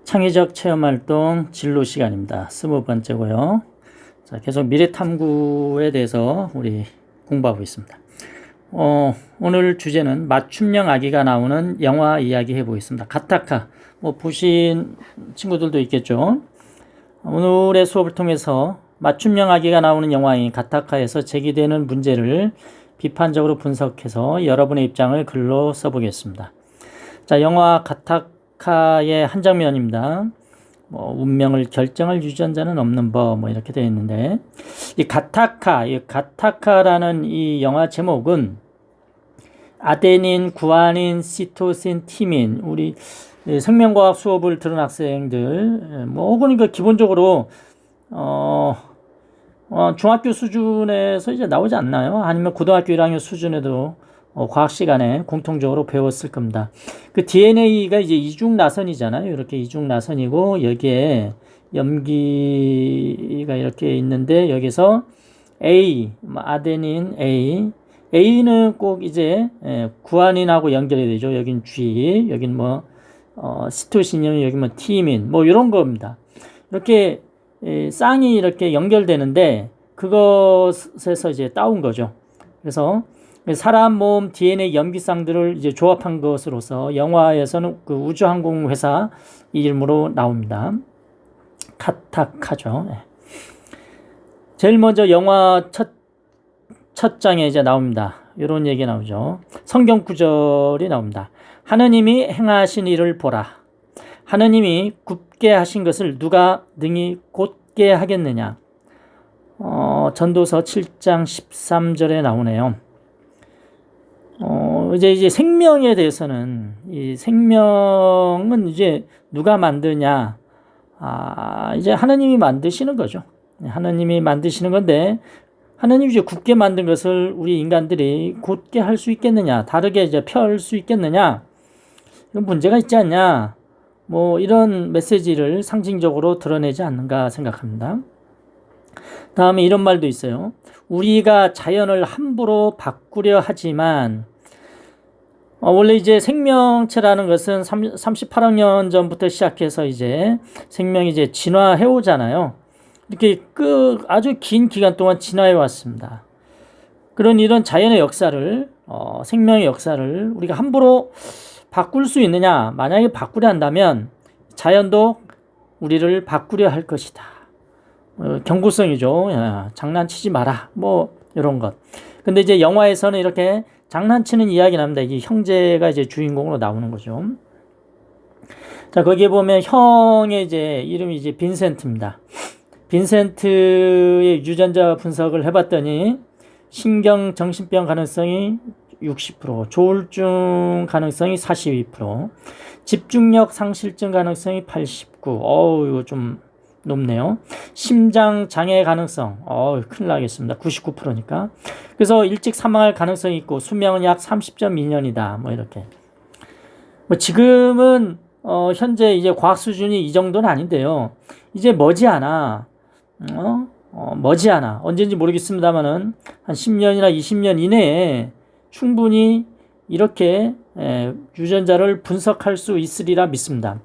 창의적 체험활동 진로 시간입니다. 20번째고요. 자, 계속 미래탐구에 대해서 우리 공부하고 있습니다. 오늘 주제는 맞춤형 아기가 나오는 영화 이야기 해보겠습니다. 가타카, 보신 친구들도 있겠죠. 오늘의 수업을 통해서 맞춤형 아기가 나오는 영화인 가타카에서 제기되는 문제를 비판적으로 분석해서 여러분의 입장을 글로 써보겠습니다. 자, 영화 가타카의 한 장면입니다. 운명을 결정할 유전자는 없는 법, 이렇게 되어 있는데, 이 가타카라는 이 영화 제목은 아데닌, 구아닌, 시토신, 티민, 우리 생명과학 수업을 들은 학생들, 혹은 기본적으로, 중학교 수준에서 이제 나오지 않나요? 아니면 고등학교 1학년 수준에도 과학 시간에 공통적으로 배웠을 겁니다. 그 DNA가 이제 이중 나선이잖아요. 이렇게 이중 나선이고 여기에 염기가 이렇게 있는데 여기서 A, 아데닌 A, A는 꼭 이제 구아닌하고 연결이 되죠. 여긴 G, 여긴 시토신이면 여기 티민, 이런 겁니다. 이렇게 쌍이 이렇게 연결되는데 그것에서 이제 따온 거죠. 그래서 사람 몸 DNA 염기쌍들을 이제 조합한 것으로서 영화에서는 그 우주항공회사 이름으로 나옵니다. 가타카죠. 제일 먼저 영화 첫 장에 이제 나옵니다. 이런 얘기 나오죠. 성경 구절이 나옵니다. 하느님이 행하신 일을 보라. 하느님이 굽게 하신 것을 누가 능히 곧게 하겠느냐. 전도서 7장 13절에 나오네요. 이제 생명에 대해서는 이 생명은 이제 누가 만드냐? 이제 하나님이 만드시는 거죠. 하나님이 만드시는 건데 하나님이 이제 굳게 만든 것을 우리 인간들이 곧게 할 수 있겠느냐? 다르게 이제 펼 수 있겠느냐? 이건 문제가 있지 않냐? 이런 메시지를 상징적으로 드러내지 않는가 생각합니다. 다음에 이런 말도 있어요. 우리가 자연을 함부로 바꾸려 하지만 원래 이제 생명체라는 것은 38억 년 전부터 시작해서 이제 생명이 이제 진화해 오잖아요. 이렇게 아주 긴 기간 동안 진화해 왔습니다. 이런 자연의 역사를 생명의 역사를 우리가 함부로 바꿀 수 있느냐? 만약에 바꾸려 한다면 자연도 우리를 바꾸려 할 것이다. 경고성이죠. 야, 장난치지 마라. 이런 것. 근데 이제 영화에서는 이렇게 장난치는 이야기 납니다. 이 형제가 이제 주인공으로 나오는 거죠. 자, 거기에 보면 형의 이제 이름이 이제 빈센트입니다. 빈센트의 유전자 분석을 해봤더니 신경정신병 가능성이 60%, 조울증 가능성이 42%, 집중력 상실증 가능성이 89%. 이거 좀 높네요. 심장 장애 가능성, 큰일 나겠습니다. 99%니까. 그래서 일찍 사망할 가능성이 있고, 수명은 약 30.2년이다. 이렇게. 지금은, 현재 이제 과학 수준이 이 정도는 아닌데요. 이제 머지않아, 언제인지 모르겠습니다만은, 한 10년이나 20년 이내에 충분히 이렇게, 유전자를 분석할 수 있으리라 믿습니다.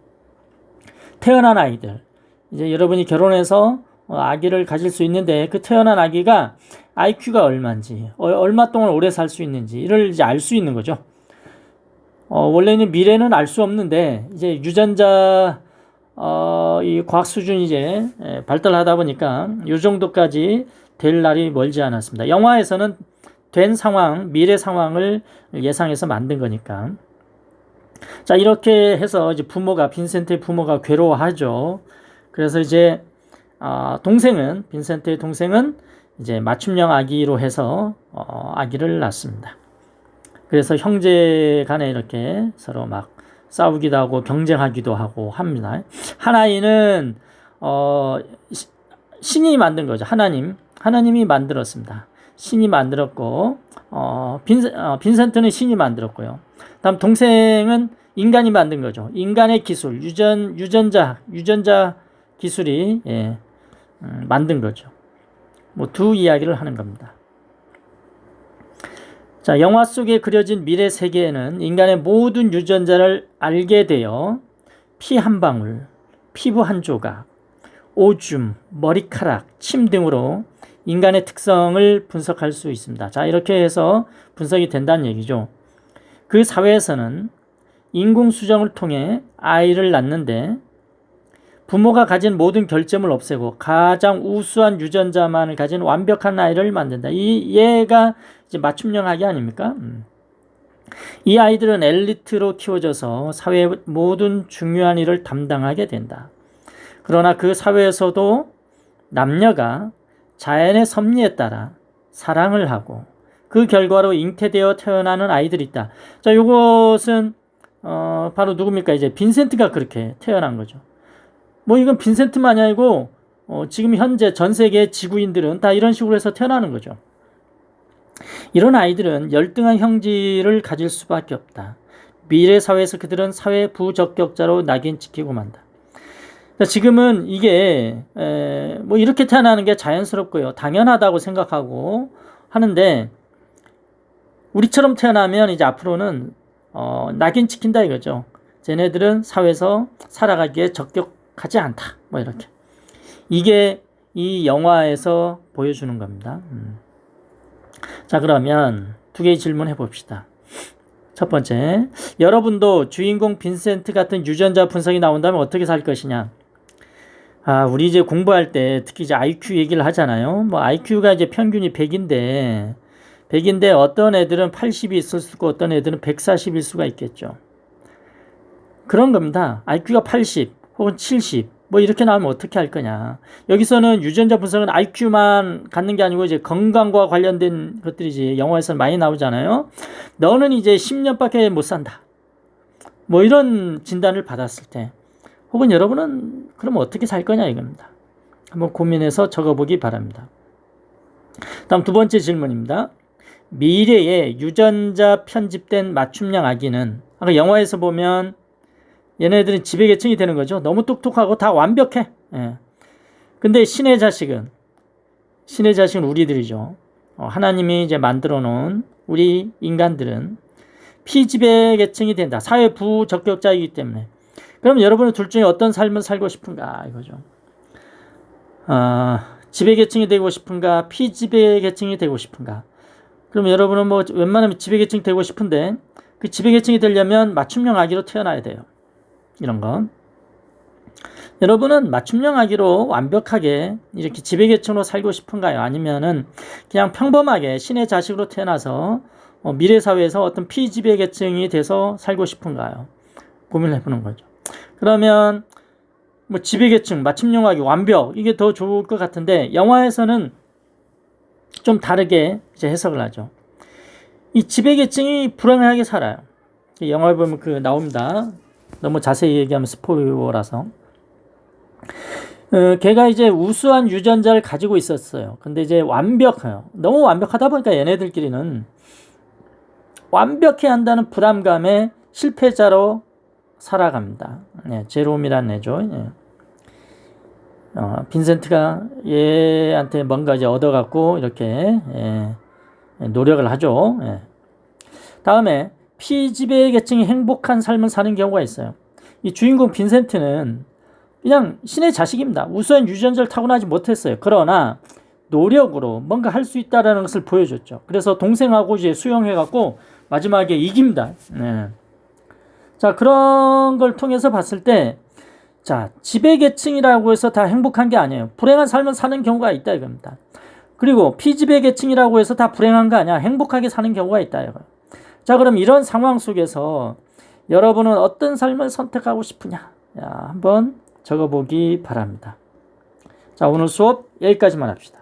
태어난 아이들. 이제 여러분이 결혼해서 아기를 가질 수 있는데 그 태어난 아기가 IQ가 얼마인지, 얼마 동안 오래 살 수 있는지 이를 이제 알 수 있는 거죠. 원래는 미래는 알 수 없는데 이제 유전자 이 과학 수준이 이제 발달하다 보니까 이 정도까지 될 날이 멀지 않았습니다. 영화에서는 된 상황, 미래 상황을 예상해서 만든 거니까. 자, 이렇게 해서 이제 빈센트의 부모가 괴로워하죠. 그래서 이제 빈센트의 동생은 이제 맞춤형 아기로 해서 아기를 낳습니다. 그래서 형제 간에 이렇게 서로 막 싸우기도 하고 경쟁하기도 하고 합니다. 한 아이는 신이 만든 거죠. 하나님이 만들었습니다. 신이 만들었고 빈센트는 신이 만들었고요. 다음 동생은 인간이 만든 거죠. 인간의 기술, 유전자 기술이 만든 거죠. 두 이야기를 하는 겁니다. 자, 영화 속에 그려진 미래 세계에는 인간의 모든 유전자를 알게 되어 피 한 방울, 피부 한 조각, 오줌, 머리카락, 침 등으로 인간의 특성을 분석할 수 있습니다. 자, 이렇게 해서 분석이 된다는 얘기죠. 그 사회에서는 인공수정을 통해 아이를 낳는데 부모가 가진 모든 결점을 없애고 가장 우수한 유전자만을 가진 완벽한 아이를 만든다. 얘가 이제 맞춤형 아기 아닙니까? 이 아이들은 엘리트로 키워져서 사회의 모든 중요한 일을 담당하게 된다. 그러나 그 사회에서도 남녀가 자연의 섭리에 따라 사랑을 하고 그 결과로 잉태되어 태어나는 아이들이 있다. 자, 이것은 바로 누굽니까? 이제 빈센트가 그렇게 태어난 거죠. 뭐 이건 빈센트만이 아니고 지금 현재 전 세계 지구인들은 다 이런 식으로 해서 태어나는 거죠. 이런 아이들은 열등한 형질을 가질 수밖에 없다. 미래 사회에서 그들은 사회 부적격자로 낙인찍히고 만다. 지금은 이게 뭐 이렇게 태어나는 게 자연스럽고요, 당연하다고 생각하고 하는데 우리처럼 태어나면 이제 앞으로는 낙인찍힌다 이거죠. 쟤네들은 사회에서 살아가기에 적격하지 않다. 뭐 이렇게. 이게 이 영화에서 보여주는 겁니다. 자, 그러면 두 개의 질문 해봅시다. 첫 번째, 여러분도 주인공 빈센트 같은 유전자 분석이 나온다면 어떻게 살 것이냐? 우리 이제 공부할 때 특히 이제 IQ 얘기를 하잖아요. 뭐 IQ가 이제 평균이 100인데 어떤 애들은 80이 있을 수 있고 어떤 애들은 140일 수가 있겠죠. 그런 겁니다. IQ가 80 혹은 70 뭐 이렇게 나오면 어떻게 할 거냐. 여기서는 유전자 분석은 IQ만 갖는 게 아니고 이제 건강과 관련된 것들이지 영화에서 많이 나오잖아요. 너는 이제 10년밖에 못 산다. 뭐 이런 진단을 받았을 때 혹은 여러분은 그럼 어떻게 살 거냐 이겁니다. 한번 고민해서 적어보기 바랍니다. 다음 두 번째 질문입니다. 미래의 유전자 편집된 맞춤형 아기는 아까 영화에서 보면 얘네들은 지배계층이 되는 거죠. 너무 똑똑하고 다 완벽해. 예. 근데 신의 자식은 우리들이죠. 하나님이 이제 만들어 놓은 우리 인간들은 피지배계층이 된다. 사회 부적격자이기 때문에. 그럼 여러분은 둘 중에 어떤 삶을 살고 싶은가 이거죠. 지배계층이 되고 싶은가, 피지배계층이 되고 싶은가. 그럼 여러분은 뭐 웬만하면 지배계층이 되고 싶은데 그 지배계층이 되려면 맞춤형 아기로 태어나야 돼요. 이런 거. 여러분은 맞춤형 아기로 완벽하게 이렇게 지배계층으로 살고 싶은가요? 아니면은 그냥 평범하게 신의 자식으로 태어나서 미래 사회에서 어떤 피지배계층이 돼서 살고 싶은가요? 고민을 해보는 거죠. 그러면 뭐 지배계층, 맞춤형 아기, 완벽 이게 더 좋을 것 같은데 영화에서는 좀 다르게 이제 해석을 하죠. 이 지배계층이 불행하게 살아요. 영화에 보면 나옵니다. 너무 자세히 얘기하면 스포일러라서. 걔가 이제 우수한 유전자를 가지고 있었어요. 근데 이제 완벽해요. 너무 완벽하다 보니까 얘네들끼리는 완벽해야 한다는 부담감에 실패자로 살아갑니다. 제롬이라는 애죠. 빈센트가 얘한테 뭔가 이제 얻어갖고 이렇게 노력을 하죠. 다음에 피지배계층이 행복한 삶을 사는 경우가 있어요. 이 주인공 빈센트는 그냥 신의 자식입니다. 우수한 유전자를 타고나지 못했어요. 그러나 노력으로 뭔가 할 수 있다는 것을 보여줬죠. 그래서 동생하고 이제 수용해갖고 마지막에 이깁니다. 자, 그런 걸 통해서 봤을 때, 자, 지배계층이라고 해서 다 행복한 게 아니에요. 불행한 삶을 사는 경우가 있다 이겁니다. 그리고 피지배계층이라고 해서 다 불행한 거 아니야. 행복하게 사는 경우가 있다 이거예요. 자, 그럼 이런 상황 속에서 여러분은 어떤 삶을 선택하고 싶으냐? 한번 적어보기 바랍니다. 자, 오늘 수업 여기까지만 합시다.